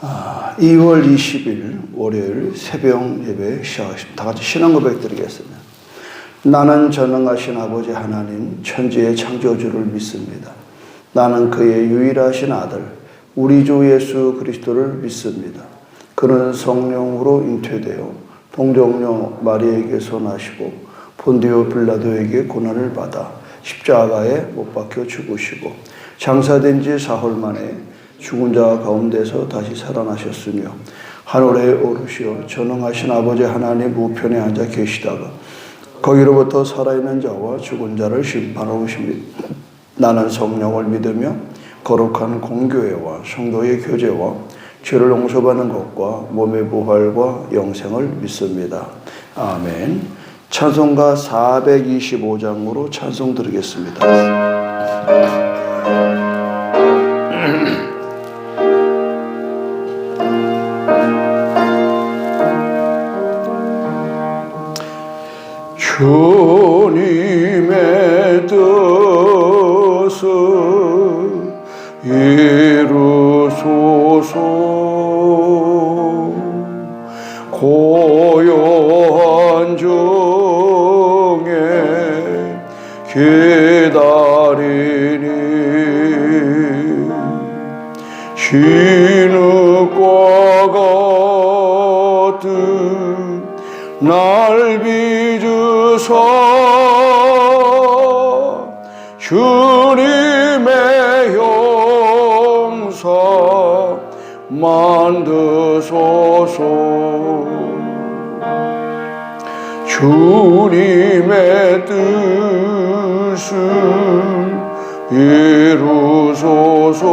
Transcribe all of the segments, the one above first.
2월 20일 월요일 새벽 예배 시작하겠습니다. 다 같이 신앙 고백 드리겠습니다. 나는 전능하신 아버지 하나님 천지의 창조주를 믿습니다. 나는 그의 유일하신 아들 우리 주 예수 그리스도를 믿습니다. 그는 성령으로 잉태되어 동정녀 마리에게서 나시고 본디오 빌라도에게 고난을 받아 십자가에 못 박혀 죽으시고 장사된 지 사흘 만에 죽은 자 가운데서 다시 살아나셨으며 하늘에 오르시어 전능하신 아버지 하나님 우편에 앉아 계시다가 거기로부터 살아있는 자와 죽은 자를 심판하러 오십니다. 나는 성령을 믿으며 거룩한 공교회와 성도의 교제와 죄를 용서받는 것과 몸의 부활과 영생을 믿습니다. 아멘. 찬송가 425장으로 찬송 드리겠습니다. 주님의 뜻을 이루소서. 고요한 중에 기다리니 신흙과 같은 날 빚으사 주님의 형상 만드소서. 주님의 뜻을 이루소서.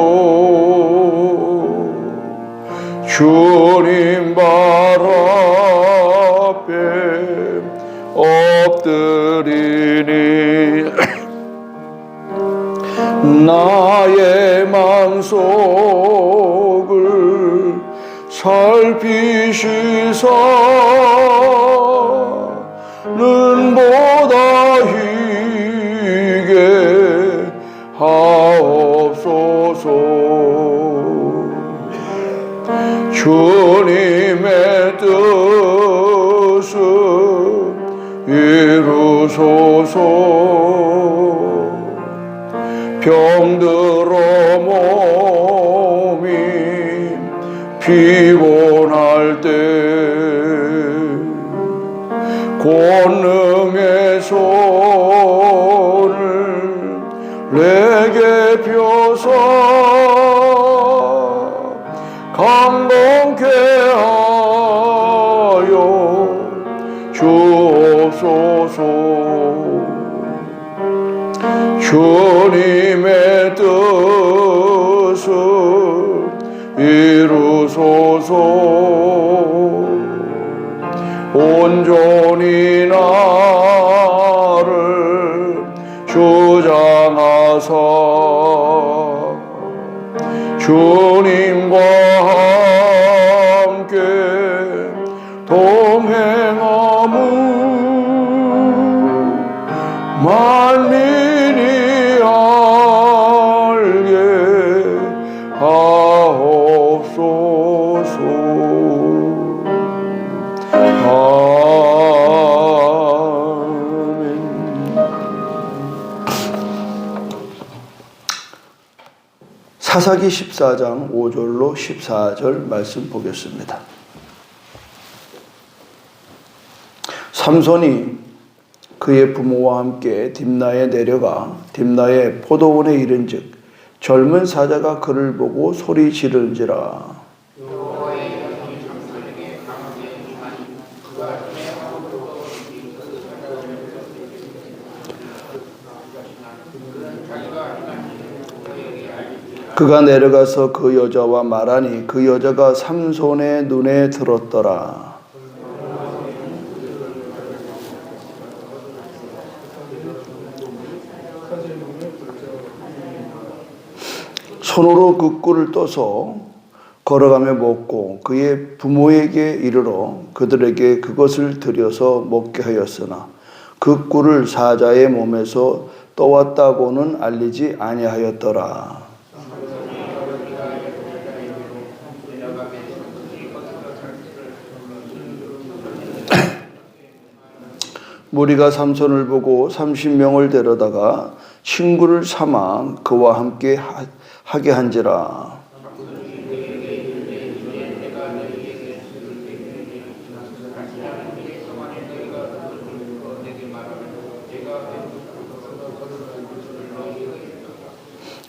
주님 발 앞에 엎드리니 나의 마음속을 살피시사 눈보다 희게 하옵소서. 주님의 뜻을 이루소서. 병들어 몸이 피곤할 때 권능의 손을 내게 펴서 강건케 하여 주옵소서. 주님의 뜻을 이루소서. 온전히 나를 주장하사 주님과 함께 동행함을 만민이 알게 하옵소서. 사사기 14장 5절로 14절 말씀 보겠습니다. 삼손이 그의 부모와 함께 딥나에 내려가 딥나의 포도원에 이른즉 젊은 사자가 그를 보고 소리 지른지라. 그가 내려가서 그 여자와 말하니 그 여자가 삼손의 눈에 들었더라. 손으로 그 꿀을 떠서 걸어가며 먹고 그의 부모에게 이르러 그들에게 그것을 들여서 먹게 하였으나 그 꿀을 사자의 몸에서 떠왔다고는 알리지 아니하였더라. 무리가 삼손을 보고 30명을 데려다가 친구를 삼아 그와 함께 하게 한지라.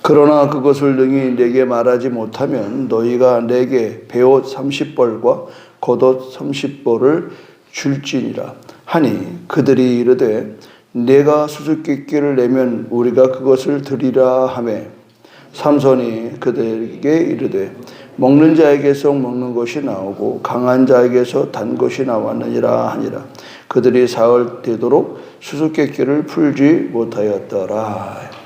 그러나 그것을 능히 내게 말하지 못하면 너희가 내게 베옷 30벌과 겉옷 30벌을 줄지니라 하니 그들이 이르되 내가 수수께끼를 내면 우리가 그것을 드리라 하매 삼손이 그들에게 이르되 먹는 자에게서 먹는 것이 나오고 강한 자에게서 단 것이 나왔느니라 하니라. 그들이 사흘 되도록 수수께끼를 풀지 못하였더라.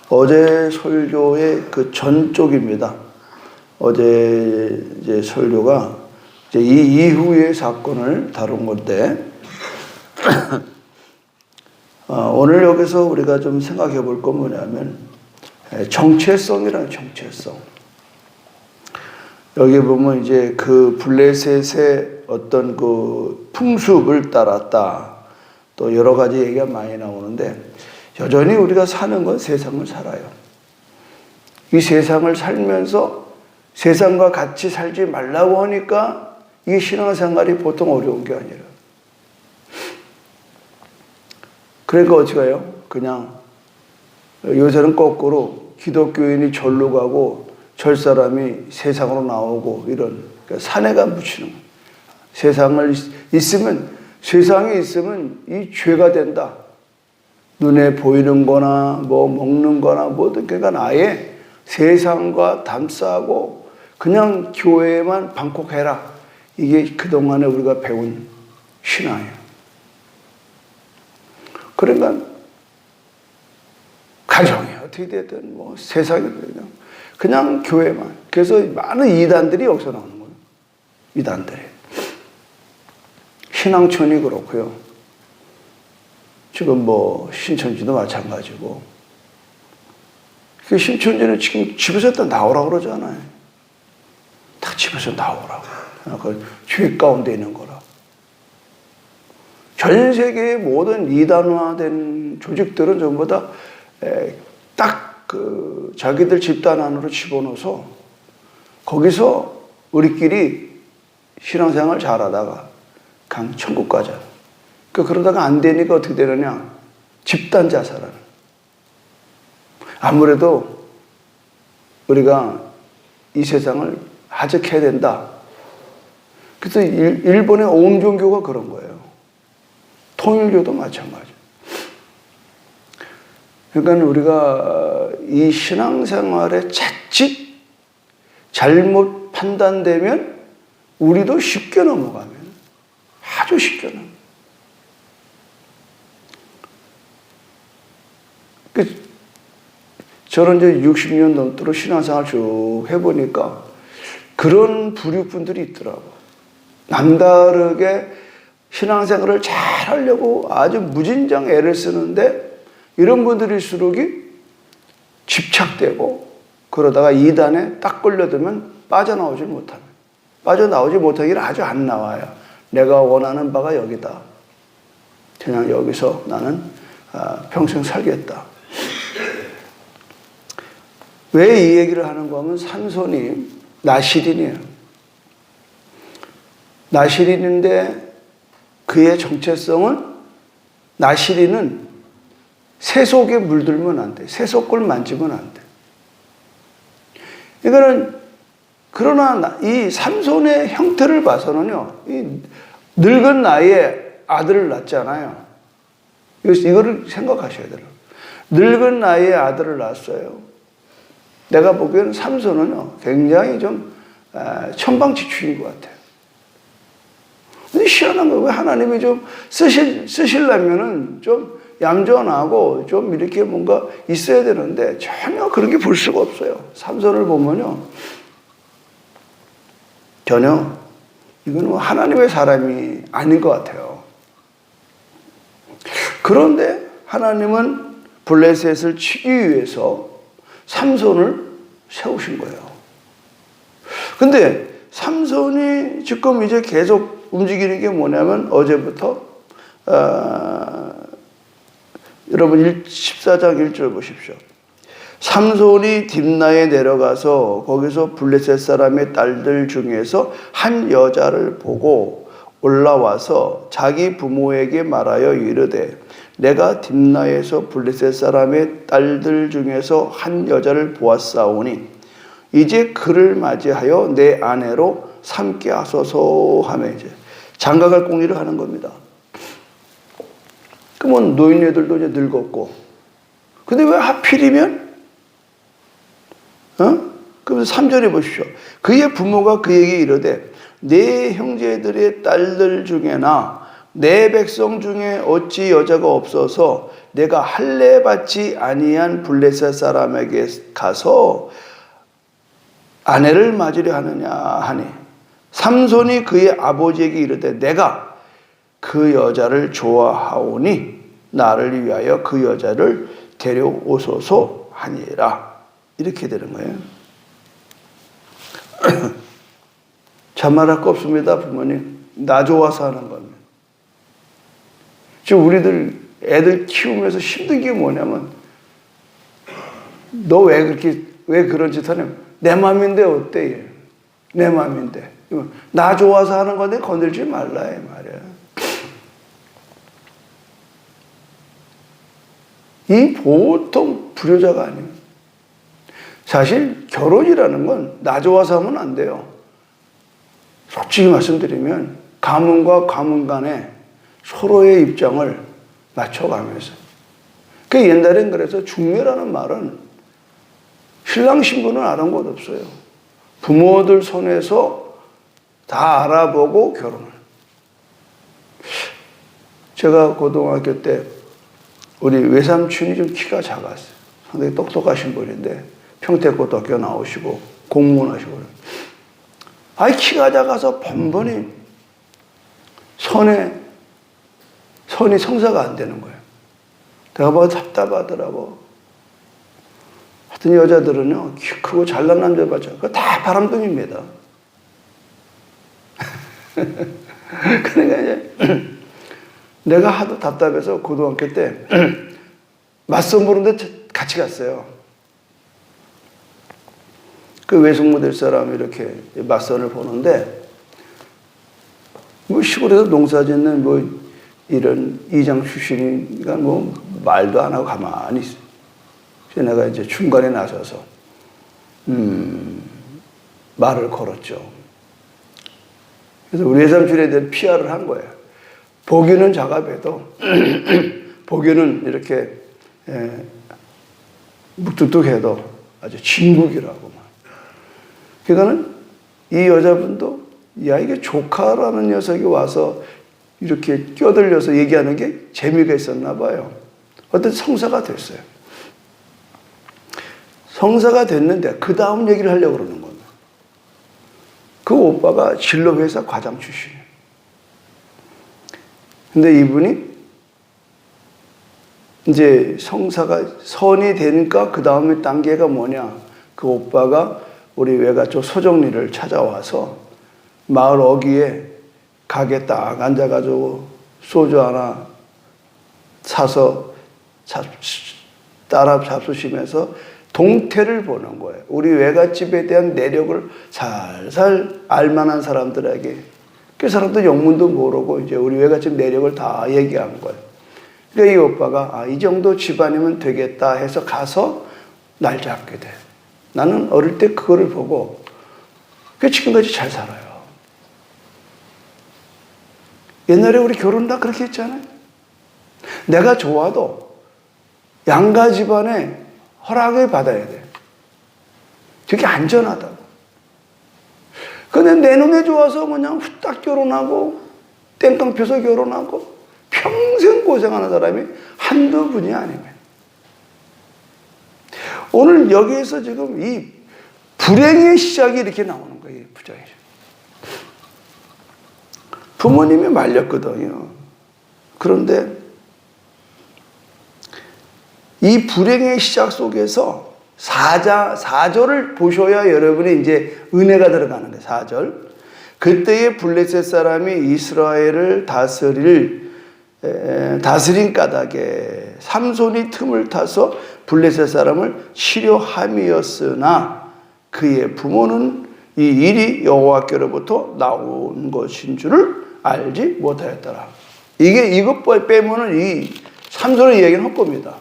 어제 설교의 그 전쪽입니다. 어제 이제 설교가 이제 이 이후의 사건을 다룬 건데, 오늘 여기서 우리가 좀 생각해 볼 건 뭐냐면, 정체성이라는 정체성. 여기 보면 이제 그 블레셋의 어떤 그 풍습을 따랐다. 또 여러 가지 얘기가 많이 나오는데, 여전히 우리가 사는 건 세상을 살아요. 이 세상을 살면서 세상과 같이 살지 말라고 하니까 이 신앙생활이 보통 어려운 게 아니라. 그러니까 어떻게 해요? 그냥 요새는 거꾸로 기독교인이 절로 가고 절 사람이 세상으로 나오고 이런 그러니까 사내가 묻히는 거예요. 세상에 있으면 이 죄가 된다. 눈에 보이는 거나 뭐 먹는 거나 뭐든 그러니까 아예 세상과 담싸고 그냥 교회에만 방콕해라. 이게 그동안에 우리가 배운 신앙이에요. 그러니까 가정이 어떻게 되든 뭐 세상이 그냥 교회만. 그래서 많은 이단들이 여기서 나오는 거예요. 이단들이. 신앙촌이 그렇고요. 지금 뭐 신천지도 마찬가지고. 그 신천지는 지금 집에서 다 나오라고 그러잖아요. 다 집에서 나오라고. 그 죄 가운데 있는 거라. 전 세계의 모든 이단화된 조직들은 전부 다 딱 그 자기들 집단 안으로 집어넣어서 거기서 우리끼리 신앙생활 잘하다가 강 천국 가자. 그러다가 안 되니까 어떻게 되느냐? 집단 자살하는. 아무래도 우리가 이 세상을 하적해야 된다. 그래서 일본의 오음종교가 그런 거예요. 통일교도 마찬가지. 그러니까 우리가 이 신앙생활에 자칫 잘못 판단되면 우리도 쉽게 넘어가면 아주 쉽게 넘어가면 저는 이제 60년 넘도록 신앙생활 쭉 해보니까 그런 부류분들이 있더라고. 남다르게 신앙생활을 잘 하려고 아주 무진장 애를 쓰는데 이런 분들일수록이 집착되고 그러다가 이단에 딱 걸려들면 빠져나오지 못하는. 빠져나오지 못하기를 아주 안 나와요. 내가 원하는 바가 여기다. 그냥 여기서 나는 평생 살겠다. 왜 이 얘기를 하는가 하면 삼손이 나실인이에요. 나실인인데 그의 정체성은 나실인은 세속에 물들면 안 돼. 세속을 만지면 안 돼. 이거는 그러나 이 삼손의 형태를 봐서는요. 이 늙은 나이에 아들을 낳잖아요. 이거를 생각하셔야 돼요. 늙은 나이에 아들을 낳았어요. 내가 보기에는 삼손은요, 굉장히 좀 천방지축인 것 같아요. 근데 희한한 거예요. 왜 하나님이 좀 쓰시려면은 좀 얌전하고 좀 이렇게 뭔가 있어야 되는데 전혀 그런 게 볼 수가 없어요. 삼손을 보면요. 전혀 이건 하나님의 사람이 아닌 것 같아요. 그런데 하나님은 블레셋을 치기 위해서 삼손을 세우신 거예요. 근데 삼손이 지금 이제 계속 움직이는 게 뭐냐면 어제부터 여러분 14장 1절 보십시오. 삼손이 딥나에 내려가서 거기서 블레셋 사람의 딸들 중에서 한 여자를 보고 올라와서 자기 부모에게 말하여 이르되 내가 딥나에서 블레셋 사람의 딸들 중에서 한 여자를 보았사오니 이제 그를 맞이하여 내 아내로 삼게 하소서 하며 이제 장가갈 공리를 하는 겁니다. 그러면 노인네들도 이제 늙었고, 근데 왜 하필이면 그러면서 3절에 보십시오. 그의 부모가 그에게 이르되 내 형제들의 딸들 중에나 내 백성 중에 어찌 여자가 없어서 내가 할례 받지 아니한 블레셋 사람에게 가서 아내를 맞으려 하느냐 하니 삼손이 그의 아버지에게 이르되 내가 그 여자를 좋아하오니 나를 위하여 그 여자를 데려오소서 하니라. 이렇게 되는 거예요. 자말할 거 없습니다, 부모님. 나 좋아서 하는 겁니다. 지금 우리들 애들 키우면서 힘든 게 뭐냐면 너 왜 그런 짓 하냐면 내 맘인데 어때? 내 맘인데. 나 좋아서 하는 건데 건들지 말라 이 말이야. 이 보통 불효자가 아니에요. 사실 결혼이라는 건 나 좋아서 하면 안 돼요. 솔직히 말씀드리면 가문과 가문 간에 서로의 입장을 맞춰가면서. 그 옛날엔 그래서 중매라는 말은 신랑 신부는 아랑곳 없어요. 부모들 손에서 다 알아보고 결혼을. 제가 고등학교 때 우리 외삼촌이 좀 키가 작았어요. 상당히 똑똑하신 분인데 평택고등학교 나오시고 공무원 하시고. 아이 키가 작아서 번번이 선이 성사가 안 되는 거예요. 내가 봐도 답답하더라고. 하여튼 여자들은요, 키 크고 잘난 남자 봤죠. 그거 다 바람둥이입니다. 그러니까 이제 내가 하도 답답해서 고등학교 때 맞선 보는데 같이 갔어요. 그 외숙모될 사람이 이렇게 맞선을 보는데 뭐 시골에서 농사 짓는 뭐 이런 이장 출신이니까 뭐 말도 안 하고 가만히 있어요. 그래서 내가 이제 중간에 나서서 말을 걸었죠. 그래서 우리 외삼촌에 대한 PR을 한 거예요. 보기는 작아 봬도 보기는 이렇게 묵뚝뚝해도 아주 진국이라고. 그러니까는 이 여자분도 야 이게 조카라는 녀석이 와서 이렇게 껴들려서 얘기하는 게 재미가 있었나 봐요. 어떤 성사가 됐어요. 성사가 됐는데 그 다음 얘기를 하려고 그러는 겁니다. 그 오빠가 진로회사 과장 출신이에요. 근데 이분이 이제 성사가 선이 되니까 그 다음에 단계가 뭐냐. 그 오빠가 우리 외가쪽 소정리를 찾아와서 마을 어귀에 가게 딱 앉아가지고 소주 하나 사서 따라 잡수시면서 동태를 보는 거예요. 우리 외갓집에 대한 내력을 살살 알만한 사람들에게. 그 사람도 영문도 모르고 이제 우리 외갓집 내력을 다 얘기한 거예요. 그러니까 이 오빠가 이 정도 집안이면 되겠다 해서 가서 날 잡게 돼. 나는 어릴 때 그거를 보고 지금까지 잘 살아요. 옛날에 우리 결혼 다 그렇게 했잖아요. 내가 좋아도 양가 집안에 허락을 받아야 돼. 되게 안전하다고. 근데 내 눈에 좋아서 그냥 후딱 결혼하고 땡깡 펴서 결혼하고 평생 고생하는 사람이 한두 분이 아닙니다. 오늘 여기에서 지금 이 불행의 시작이 이렇게 나오는 거예요. 부작이. 부모님이 말렸거든요. 그런데 이 불행의 시작 속에서 사절을 보셔야 여러분이 이제 은혜가 들어가는 거예요. 4절. 그때의 블레셋 사람이 이스라엘을 다스린 까닭에 삼손이 틈을 타서 블레셋 사람을 치료함이었으나 그의 부모는 이 일이 여호와께로부터 나온 것인 줄을 알지 못하였더라. 이것 빼면은 이 삼손의 이야기는 헛겁니다.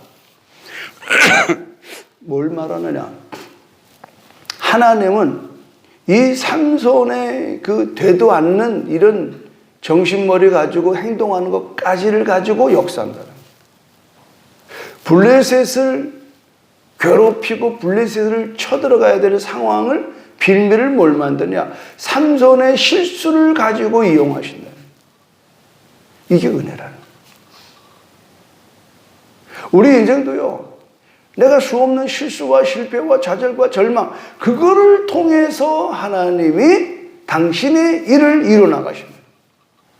뭘 말하느냐? 하나님은 이 삼손의 그 되도 않는 이런 정신머리 가지고 행동하는 것까지를 가지고 역사한다. 블레셋을 괴롭히고 블레셋을 쳐들어가야 되는 상황을 빌미를 뭘 만드냐? 삼손의 실수를 가지고 이용하신다. 이게 은혜라는. 우리 인생도요. 내가 수없는 실수와 실패와 좌절과 절망 그거를 통해서 하나님이 당신의 일을 이루어나가십니다.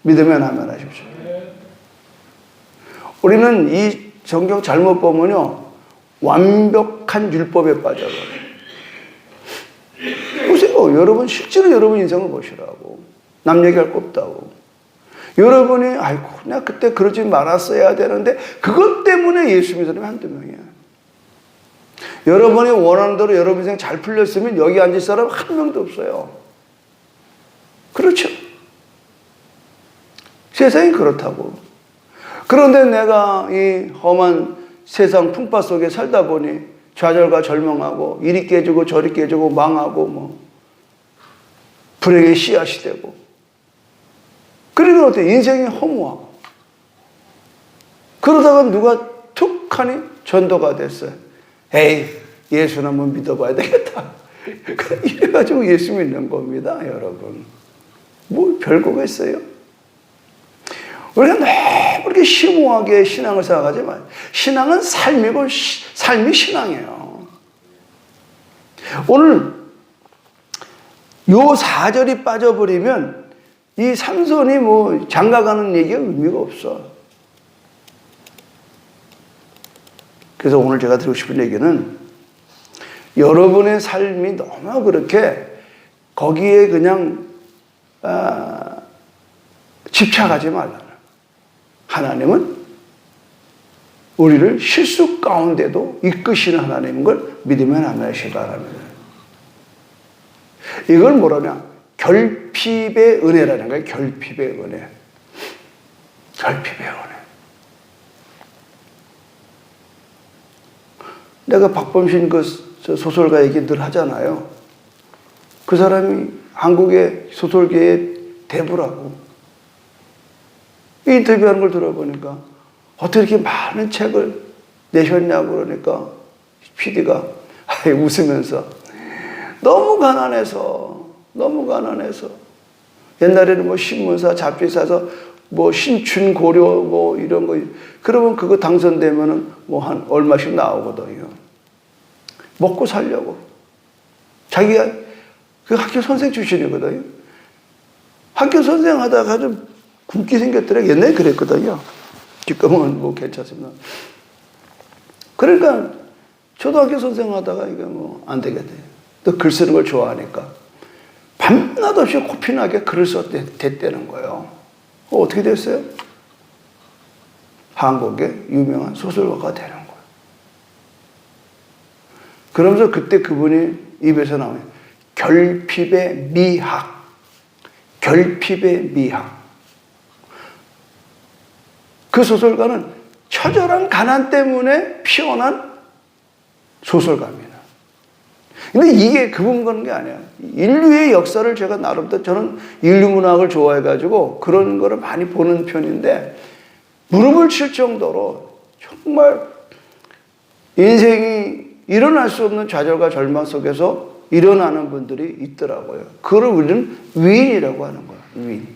믿으면 아멘 하십시오. 우리는 이 성경 잘못 보면요. 완벽한 율법에 빠져버려요. 보세요. 여러분 실제로 여러분 인생을 보시라고. 남 얘기할 거 없다고. 여러분이 아이고 내가 그때 그러지 말았어야 되는데 그것 때문에 예수 믿는 사람이 한두 명이야. 여러분이 원하는 대로 여러분 인생 잘 풀렸으면 여기 앉을 사람 한 명도 없어요. 그렇죠. 세상이 그렇다고. 그런데 내가 이 험한 세상 풍파 속에 살다 보니 좌절과 절망하고 이리 깨지고 저리 깨지고 망하고 뭐 불행의 씨앗이 되고 그러니까 어때? 인생이 허무하고 그러다가 누가 툭하니 전도가 됐어요. 에이 예수는 한번 믿어봐야 되겠다. 이래가지고 예수 믿는 겁니다. 여러분 뭐 별거가 있어요? 우리가 너무 이렇게 심오하게 신앙을 생각하지 마요. 신앙은 삶이고 삶이 신앙이에요. 오늘 요 4절이 빠져버리면 이 삼손이 뭐 장가가는 얘기가 의미가 없어. 그래서 오늘 제가 드리고 싶은 얘기는 여러분의 삶이 너무 그렇게 거기에 그냥 집착하지 말라. 하나님은 우리를 실수 가운데도 이끄시는 하나님인 걸 믿으면 아멘하시기 바랍니다. 이걸 뭐라냐? 결핍의 은혜라는 거예요. 결핍의 은혜. 결핍의 은혜. 내가 박범신 그 소설가 얘기 늘 하잖아요. 그 사람이 한국의 소설계의 대부라고. 인터뷰하는 걸 들어보니까 어떻게 이렇게 많은 책을 내셨냐고 그러니까 PD가 웃으면서 너무 가난해서 옛날에는 뭐 신문사 잡지 사서 뭐 신춘 고려 뭐 이런 거 그러면 그거 당선되면은 뭐 한 얼마씩 나오거든요. 먹고 살려고 자기가 그 학교 선생 출신이거든요. 학교 선생 하다가 좀 굶게 생겼더라. 옛날에 그랬거든요. 지금은 뭐 괜찮습니다. 그러니까 초등학교 선생 하다가 이게 뭐 안 되겠대. 또 글 쓰는 걸 좋아하니까 밤낮 없이 코피나게 글을 썼댔다는 거예요. 어떻게 됐어요? 한국의 유명한 소설가가 되는 거예요. 그러면서 그때 그분이 입에서 나오는 결핍의 미학. 결핍의 미학. 그 소설가는 처절한 가난 때문에 피어난 소설가입니다. 근데 이게 그분 그런 게 아니야. 인류의 역사를 제가 나름대로 저는 인류 문학을 좋아해가지고 그런 거를 많이 보는 편인데 무릎을 칠 정도로 정말 인생이 일어날 수 없는 좌절과 절망 속에서 일어나는 분들이 있더라고요. 그걸 우리는 위인이라고 하는 거야. 위인.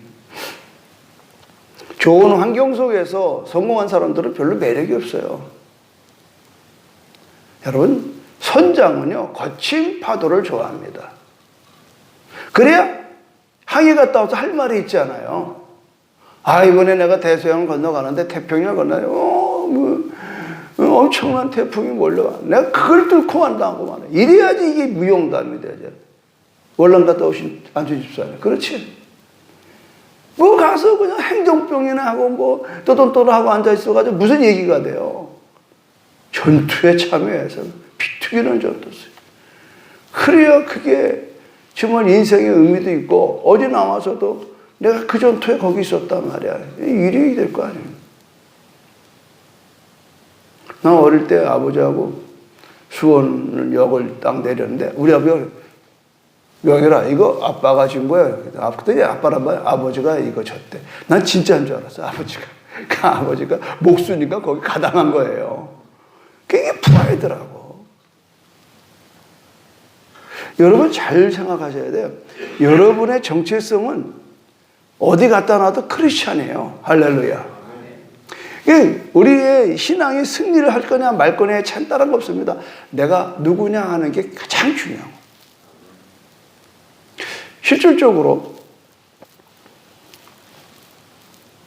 좋은 환경 속에서 성공한 사람들은 별로 매력이 없어요. 여러분, 선장은요, 거친 파도를 좋아합니다. 그래야 항해 갔다 와서 할 말이 있잖아요. 아, 이번에 내가 대서양을 건너가는데 태평양을 건너요. 엄청난 태풍이 몰려와. 내가 그걸 뚫고 간다고 말해. 이래야지 이게 무용담이 되죠. 월남 갔다 오신 안주 집사님. 그렇지. 뭐 가서 그냥 행정병이나 하고 뭐 떠돈떠돈하고 앉아있어가지고 무슨 얘기가 돼요. 전투에 참여해서 피튀기는 전투였어요. 그래야 그게 정말 인생의 의미도 있고 어디 나와서도 내가 그 전투에 거기 있었단 말이야. 일이 될 거 아니에요. 나 어릴 때 아버지하고 수원역을 딱 내렸는데 우리 아버지가 명일아 이거 아빠가 준 거야. 그랬더니 아빠란 말 아버지가 이거 줬대. 난 진짜인 줄 알았어. 아버지가. 그 아버지가 목수니까 거기 가당한 거예요. 그게 프라이드라고. 여러분 잘 생각하셔야 돼요. 여러분의 정체성은 어디 갖다 놔도 크리스찬이에요. 할렐루야. 우리의 신앙이 승리를 할 거냐 말 거냐에 찬다는 거 없습니다. 내가 누구냐 하는 게 가장 중요하고. 실질적으로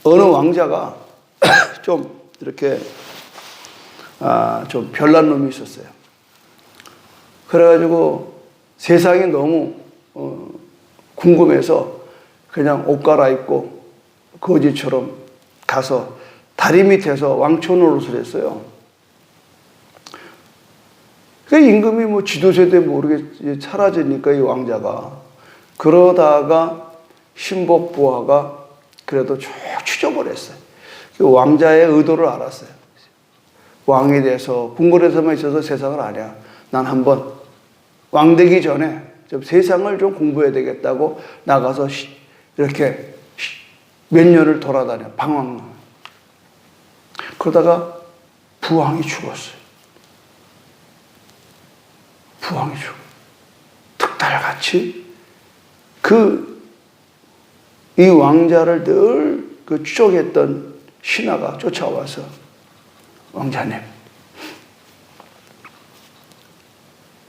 어느 왕자가 좀 이렇게 좀 별난 놈이 있었어요. 그래가지고 세상이 너무 궁금해서 그냥 옷 갈아입고 거지처럼 가서 다리 밑에서 왕초 노릇을 했어요. 그 임금이 뭐 지도세대 모르게 사라지니까 이 왕자가 그러다가 신복부하가 그래도 쭉 추적을 했어요. 그 왕자의 의도를 알았어요. 왕이 돼서 궁궐에서만 있어서 세상을 아냐. 난 한번 왕 되기 전에 좀 세상을 좀 공부해야 되겠다고 나가서 이렇게 몇 년을 돌아다녀 방황. 그러다가 부왕이 죽었어요. 부왕이 죽어. 득달같이 이 왕자를 늘 추적했던 신하가 쫓아와서 왕자님,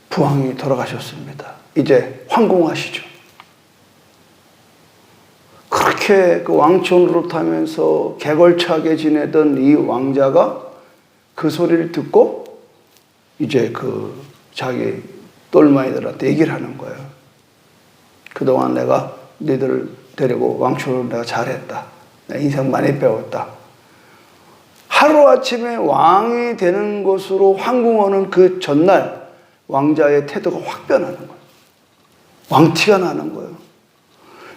부왕이 돌아가셨습니다. 이제 황공하시죠. 그렇게 그 왕촌으로 타면서 개걸차게 지내던 이 왕자가 그 소리를 듣고 이제 자기 똘마이들한테 얘기를 하는 거예요. 그동안 내가 너희들을 데리고 왕촌으로 내가 잘했다. 내 인생 많이 배웠다. 하루아침에 왕이 되는 것으로 황궁하는 그 전날 왕자의 태도가 확 변하는 거예요. 왕티가 나는 거예요.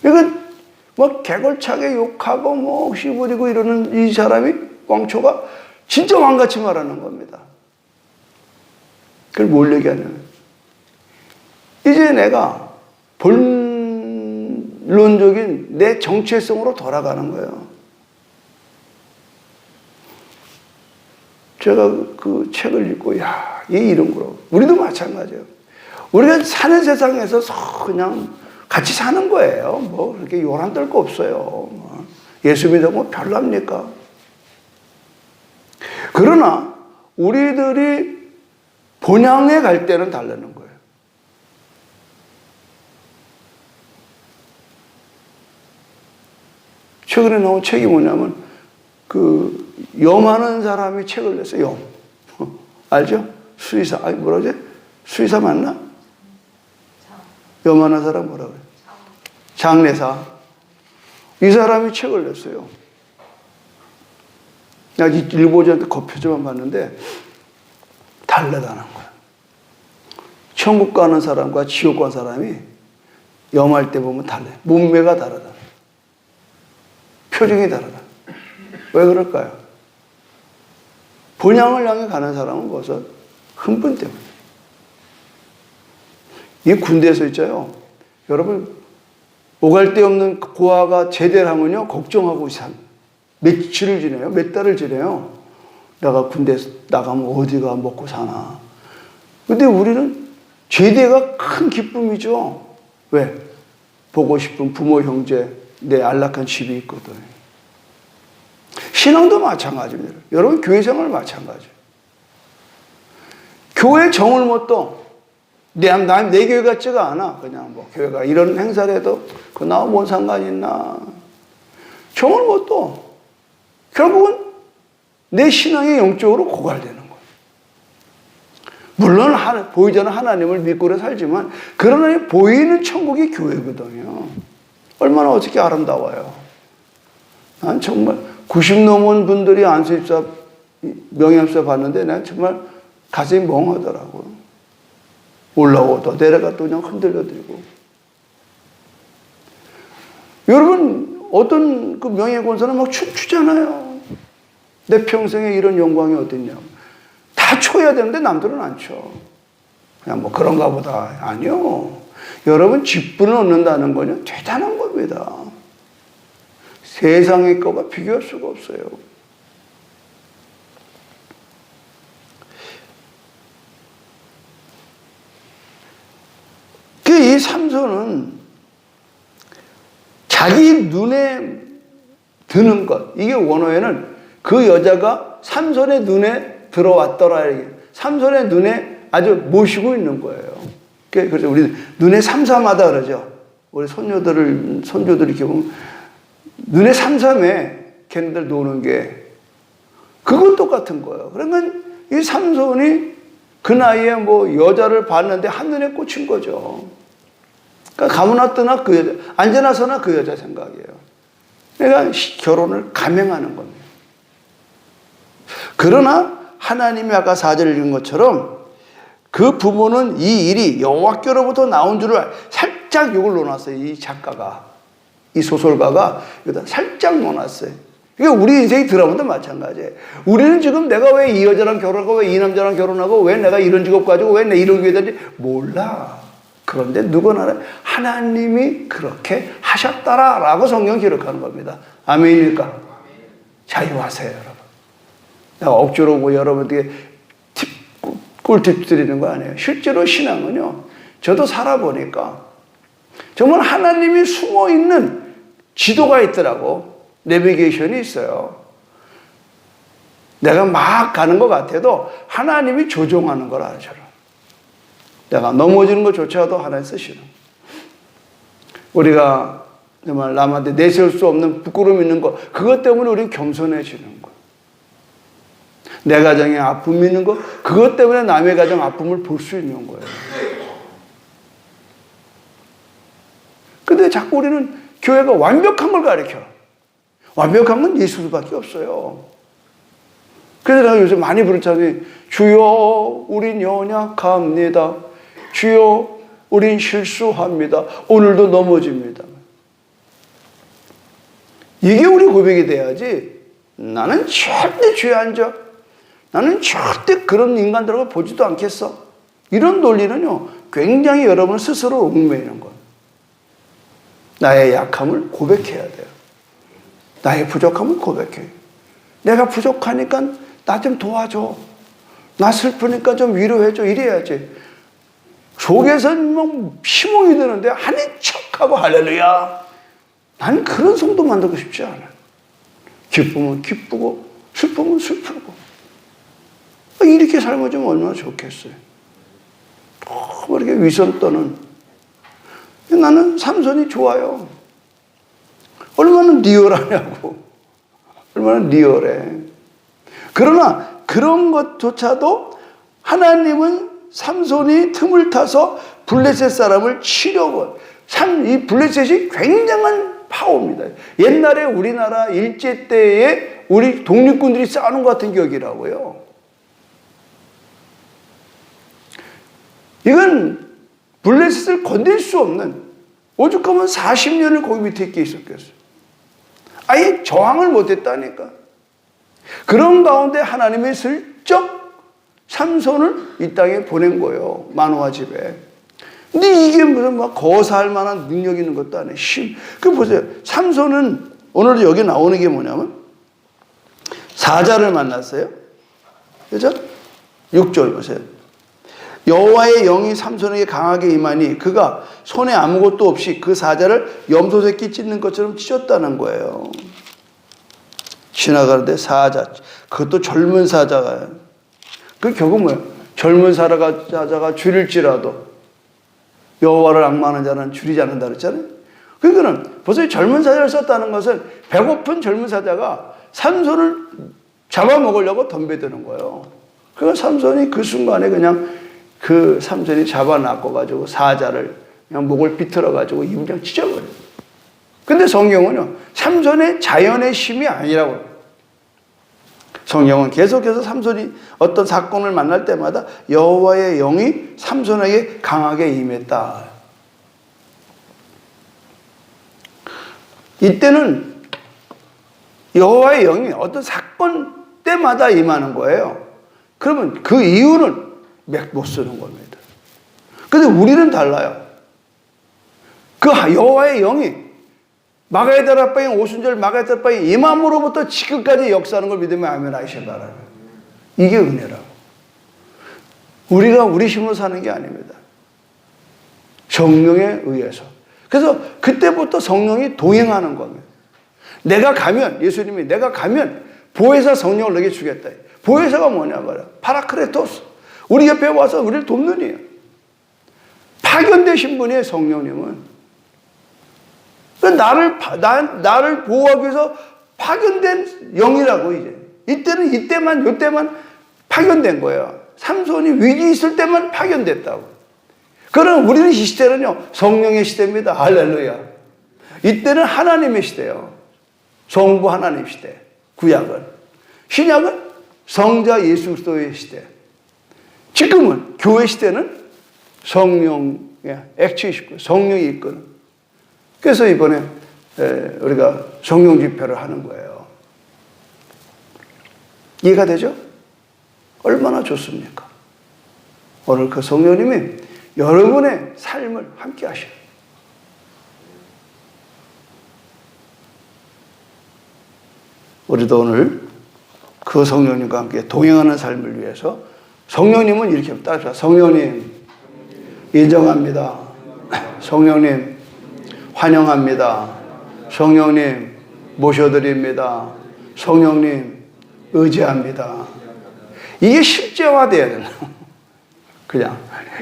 이건 뭐 개걸차게 욕하고 뭐 씨부리고 이러는 이 사람이 왕초가 진짜 왕같이 말하는 겁니다. 그걸 뭘 얘기하냐면 이제 내가 본론적인 내 정체성으로 돌아가는 거예요. 제가 그 책을 읽고 얘 이런 거라고. 우리도 마찬가지예요. 우리가 사는 세상에서 그냥 같이 사는 거예요. 뭐 그렇게 요란 떨 거 없어요. 예수 믿어 뭐 별납니까? 그러나 우리들이 본향에 갈 때는 다르는 거예요. 최근에 나온 책이 뭐냐면 염하는 사람이 책을 냈어요. 염. 알죠? 수의사. 아니 뭐라지? 수의사 맞나? 염하는 사람 뭐라 그래? 장례사. 이 사람이 책을 냈어요. 나 일보지한테 겉표지만 봤는데 달라다는 거야. 천국 가는 사람과 지옥 가는 사람이 염할 때 보면 달라요. 몸매가 다르다. 표정이 다르다. 왜 그럴까요? 본향을 향해 가는 사람은 벌써 흥분 때문에. 이 군대에서 있잖아요. 여러분, 오갈 데 없는 고아가 제대를 하면요, 걱정하고 며칠을 지내요. 몇 달을 지내요. 내가 군대에서 나가면 어디가 먹고 사나. 근데 우리는 제대가 큰 기쁨이죠. 왜? 보고 싶은 부모, 형제, 내 안락한 집이 있거든. 신앙도 마찬가지입니다. 여러분, 교회 생활 마찬가지예요. 교회 정을 못 둬. 내 교회 같지가 않아. 그냥 뭐 교회가 이런 행사를 해도 그 나와 뭔 상관이 있나. 정을 못 둬. 결국은 내 신앙이 영적으로 고갈되는 거예요. 물론 보이지 않는 하나님을 믿고 살지만 그러나 보이는 천국이 교회거든요. 얼마나 어떻게 아름다워요. 난 정말 90 넘은 분들이 안수입사, 명예합사 봤는데 난 정말 가슴이 멍하더라고요. 올라오다 내려가도 그냥 흔들려드리고. 여러분, 어떤 그 명예권사는 막 춤추잖아요. 내 평생에 이런 영광이 어딨냐고. 다 춰야 되는데 남들은 안 춰. 그냥 뭐 그런가 보다. 아니요. 여러분, 직분을 얻는다는 거는 대단한 겁니다. 세상의 거가 비교할 수가 없어요. 이 삼손은 자기 눈에 드는 것, 이게 원어에는 그 여자가 삼손의 눈에 들어왔더라. 삼손의 눈에 아주 모시고 있는 거예요. 그래서 우리 눈에 삼삼하다 그러죠. 우리 손주들 이렇게 보면 눈에 삼삼해. 걔네들 노는 게. 그건 똑같은 거예요. 그러니까 이 삼손이 그 나이에 뭐 여자를 봤는데 한눈에 꽂힌 거죠. 그러니까 가무나 뜨나 그 여자, 앉아나 서나 그 여자 생각이에요. 그러니까 결혼을 감행하는 겁니다. 그러나 하나님이 아까 4절에 읽은 것처럼 그 부모는 이 일이 여호와께로부터 나온 줄을 살짝 욕을 넣어놨어요. 이 작가가, 이 소설가가 여기다 살짝 넣어놨어요. 그러니까 우리 인생이 드라마도 마찬가지예요. 우리는 지금 내가 왜 이 여자랑 결혼하고 왜 이 남자랑 결혼하고 왜 내가 이런 직업 가지고 왜 내 이런 교회 다니지 몰라. 그런데 누구나 알아요. 하나님이 그렇게 하셨다라고 성경 기록하는 겁니다. 아멘입니까? 자유하세요, 여러분. 내가 억지로 뭐 여러분들에게 꿀팁 드리는 거 아니에요. 실제로 신앙은요, 저도 살아보니까 정말 하나님이 숨어 있는 지도가 있더라고. 내비게이션이 있어요. 내가 막 가는 것 같아도 하나님이 조종하는 걸 알아요. 내가 넘어지는 것조차도 하나님 쓰시는. 우리가 정말 남한테 내세울 수 없는 부끄러움 있는 것, 그것 때문에 우리는 겸손해지는 거. 내 가정에 아픔이 있는 거, 그것 때문에 남의 가정 아픔을 볼 수 있는 거예요. 근데 자꾸 우리는 교회가 완벽한 걸 가르쳐. 완벽한 건 예수밖에 없어요. 그래서 내가 요새 많이 부르잖아요. 주여, 우린 연약합니다. 주여, 우린 실수합니다. 오늘도 넘어집니다. 이게 우리 고백이 돼야지. 나는 절대 죄 안 져. 나는 절대 그런 인간들하고 보지도 않겠어. 이런 논리는요, 굉장히 여러분 스스로 얽매이는 거예요. 나의 약함을 고백해야 돼요. 나의 부족함을 고백해. 내가 부족하니까 나 좀 도와줘. 나 슬프니까 좀 위로해줘. 이래야지. 속에서는 뭐 희몽이 드는데 아닌 척하고 할렐루야. 난 그런 성도 만들고 싶지 않아요. 기쁘면 기쁘고 슬프면 슬프고. 이렇게 삶아주면 얼마나 좋겠어요. 너무 이렇게 위선 떠는. 나는 삼손이 좋아요. 얼마나 리얼하냐고. 얼마나 리얼해. 그러나 그런 것조차도 하나님은 삼손이 틈을 타서 블레셋 사람을 치려고. 이 블레셋이 굉장한 파워입니다. 옛날에 우리나라 일제 때에 우리 독립군들이 싸우는 것 같은 격이라고요. 이건 블레셋을 건들 수 없는, 오죽하면 40년을 거기 밑에 있게 있었겠어요. 아예 저항을 못했다니까. 그런 가운데 하나님이 슬쩍 삼손을 이 땅에 보낸 거예요. 마노아 집에. 근데 이게 무슨 막 거사할 만한 능력 있는 것도 아니에요. 그 보세요. 삼손은 오늘 여기 나오는 게 뭐냐면 사자를 만났어요. 그죠? 6절 보세요. 여호와의 영이 삼손에게 강하게 임하니 그가 손에 아무것도 없이 그 사자를 염소 새끼 찢는 것처럼 찢었다는 거예요. 지나가는데 사자, 그것도 젊은 사자가. 그 결국 뭐예요? 젊은 사자가 줄일지라도 여호와를 앙망하는 자는 줄이지 않는다 그랬잖아요. 그러니까는 벌써 젊은 사자를 썼다는 것은 배고픈 젊은 사자가 삼손을 잡아먹으려고 덤벼드는 거예요. 그러니까 삼손이 그 순간에 그냥 그 삼손이 잡아놨고 가지고 사자를 그냥 목을 비틀어 가지고 입을 그냥 찢어버려요. 근데 성경은요, 삼손의 자연의 힘이 아니라고. 성경은 계속해서 삼손이 어떤 사건을 만날 때마다 여호와의 영이 삼손에게 강하게 임했다. 이때는 여호와의 영이 어떤 사건 때마다 임하는 거예요. 그러면 그 이유는 못 쓰는 겁니다. 근데 우리는 달라요. 그 여호와의 영이 마가다락방에 오순절 마가다락방에 임함으로부터 지금까지 역사하는 걸 믿으면 아멘 하시기 바랍니다. 이게 은혜라고. 우리가 우리 힘으로 사는 게 아닙니다. 성령에 의해서. 그래서 그때부터 성령이 동행하는 겁니다. 내가 가면, 예수님이 내가 가면 보혜사 성령을 너에게 주겠다. 보혜사가 뭐냐 말이야. 파라크레토스. 우리 옆에 와서 우리를 돕는 이에요. 파견되신 분이에요, 성령님은. 나를 보호하기 위해서 파견된 영이라고, 이제. 이때만 파견된 거예요. 삼손이 위기 있을 때만 파견됐다고. 그러나 우리는 이 시대는요, 성령의 시대입니다. 할렐루야. 이때는 하나님의 시대예요. 성부 하나님 시대. 구약은. 신약은 성자 예수 그리스도의 시대. 지금은 교회 시대는 성령의 액치이시고 성령이 이끄는. 그래서 이번에 우리가 성령 집회를 하는 거예요. 이해가 되죠? 얼마나 좋습니까? 오늘 그 성령님이 여러분의 삶을 함께 하셔요. 우리도 오늘 그 성령님과 함께 동행하는 삶을 위해서 성령님은 이렇게 따라서 성령님 인정합니다. 성령님 환영합니다. 성령님 모셔드립니다. 성령님 의지합니다. 이게 실제화돼야 되나? 그냥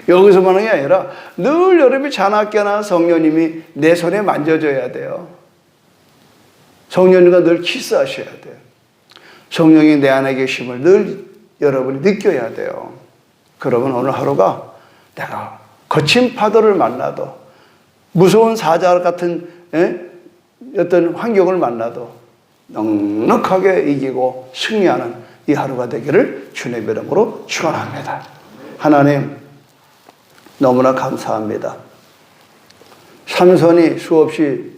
여기서만 하는 게 아니라 늘 여러분이 자나깨나 성령님이 내 손에 만져줘야 돼요. 성령님과 늘 키스하셔야 돼요. 성령이 내 안에 계심을 늘 여러분이 느껴야 돼요. 그러면 오늘 하루가 내가 거친 파도를 만나도 무서운 사자 같은 어떤 환경을 만나도 넉넉하게 이기고 승리하는 이 하루가 되기를 주님의 이름으로 축원합니다. 하나님 너무나 감사합니다. 삼손이 수없이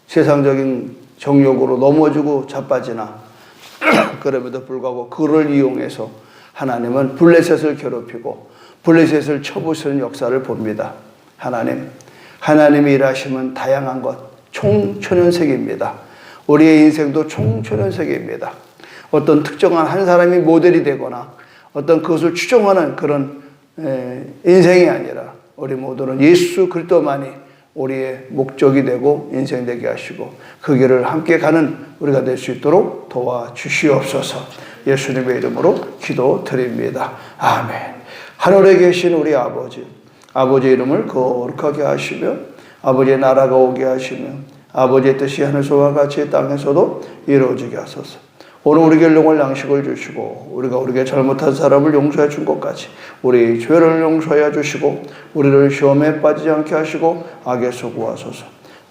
세상적인 정욕으로 넘어지고 자빠지나 그럼에도 불구하고 그를 이용해서 하나님은 블레셋을 괴롭히고 블레셋을 쳐부수는 역사를 봅니다. 하나님이 일하시면 다양한 것 총천연색입니다. 우리의 인생도 총천연색입니다. 어떤 특정한 한 사람이 모델이 되거나 어떤 그것을 추종하는 그런 인생이 아니라 우리 모두는 예수 그리스도만이 우리의 목적이 되고 인생 되게 하시고 그 길을 함께 가는 우리가 될 수 있도록 도와주시옵소서. 예수님의 이름으로 기도드립니다. 아멘. 하늘에 계신 우리 아버지, 아버지의 이름을 거룩하게 하시며 아버지의 나라가 오게 하시며 아버지의 뜻이 하늘서와 같이 땅에서도 이루어지게 하소서. 오늘 우리에게 일용할 양식을 주시고 우리가 우리에게 잘못한 사람을 용서해 준 것까지 우리 죄를 용서해 주시고 우리를 시험에 빠지지 않게 하시고 악에서 구하소서.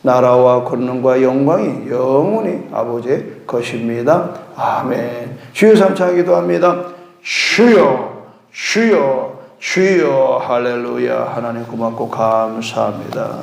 나라와 권능과 영광이 영원히 아버지의 것입니다. 아멘. 주여 삼창 기도합니다. 주여 주여 주여 할렐루야. 하나님 고맙고 감사합니다.